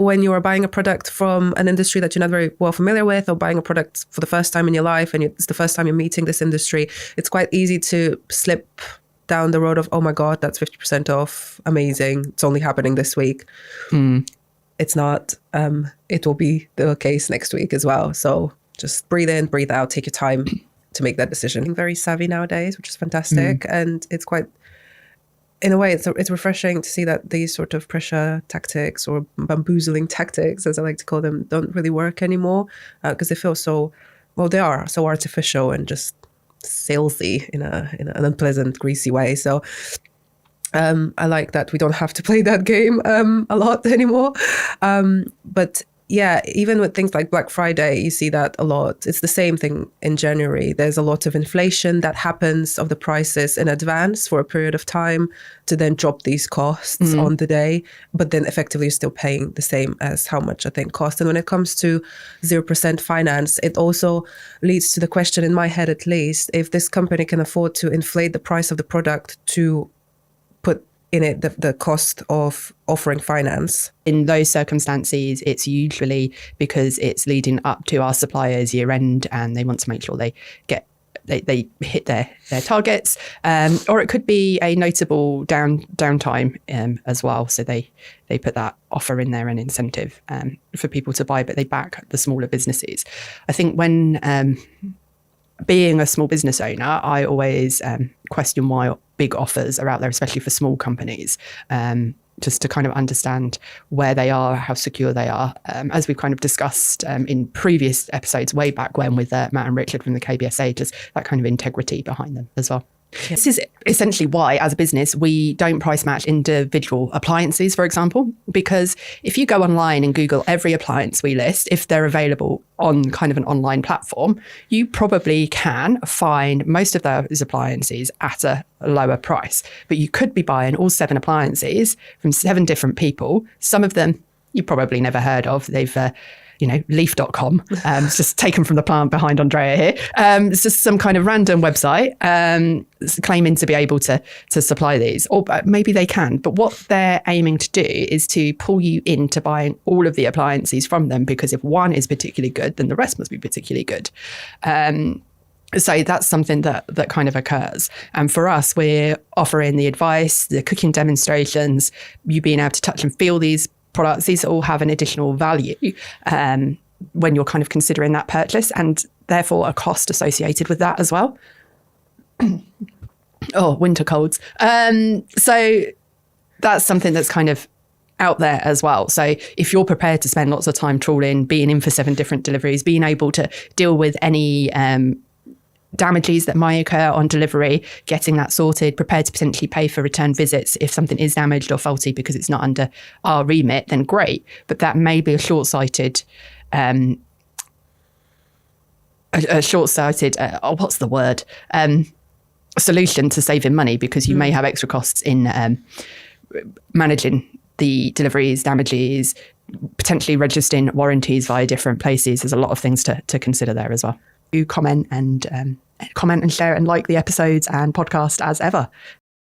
When you are buying a product from an industry that you're not very well familiar with, or buying a product for the first time in your life, and it's the first time you're meeting this industry, it's quite easy to slip down the road of, oh my God, that's 50% off. Amazing. It's only happening this week. It's not. It will be the case next week as well. So just breathe in, breathe out, take your time to make that decision. Very savvy nowadays, which is fantastic. And it's quite, in a way, it's refreshing to see that these sort of pressure tactics, or bamboozling tactics, as I like to call them, don't really work anymore, because they feel so, well, they are so artificial and just salesy in an unpleasant, greasy way. So I like that we don't have to play that game a lot anymore. But yeah, even with things like Black Friday, you see that a lot. It's the same thing in January. There's a lot of inflation that happens of the prices in advance for a period of time to then drop these costs on the day. But then effectively you're still paying the same as how much a thing costs. And when it comes to 0% finance, it also leads to the question, in my head at least, if this company can afford to inflate the price of the product to put in it the cost of offering finance. In those circumstances, it's usually because it's leading up to our suppliers' year end, and they want to make sure they hit their targets, or it could be a notable downtime as well. So they put that offer in there, an incentive for people to buy, but they back the smaller businesses. I think when being a small business owner, I always question why big offers are out there, especially for small companies, just to kind of understand where they are, how secure they are. As we've kind of discussed in previous episodes way back when with Matt and Richard from the KBSA, just that kind of integrity behind them as well. Yeah. This is essentially why, as a business, we don't price match individual appliances, for example, because if you go online and Google every appliance we list, if they're available on kind of an online platform, you probably can find most of those appliances at a lower price. But you could be buying all 7 appliances from 7 different people. Some of them you probably never heard of. They've leaf.com. It's just taken from the plant behind Andrea here. It's just some kind of random website claiming to be able to supply these. Or maybe they can. But what they're aiming to do is to pull you into buying all of the appliances from them, because if one is particularly good, then the rest must be particularly good. So that's something that kind of occurs. And for us, we're offering the advice, the cooking demonstrations, you being able to touch and feel these products. These all have an additional value when you're kind of considering that purchase, and therefore a cost associated with that as well. Oh, winter colds. So that's something that's kind of out there as well. So if you're prepared to spend lots of time trawling, being in for 7 different deliveries, being able to deal with any damages that might occur on delivery, getting that sorted, prepared to potentially pay for return visits if something is damaged or faulty because it's not under our remit, then great. But that may be a short-sighted, solution to saving money, because you may have extra costs in managing the deliveries, damages, potentially registering warranties via different places. There's a lot of things to consider there as well. You comment and share and like the episodes and podcast as ever.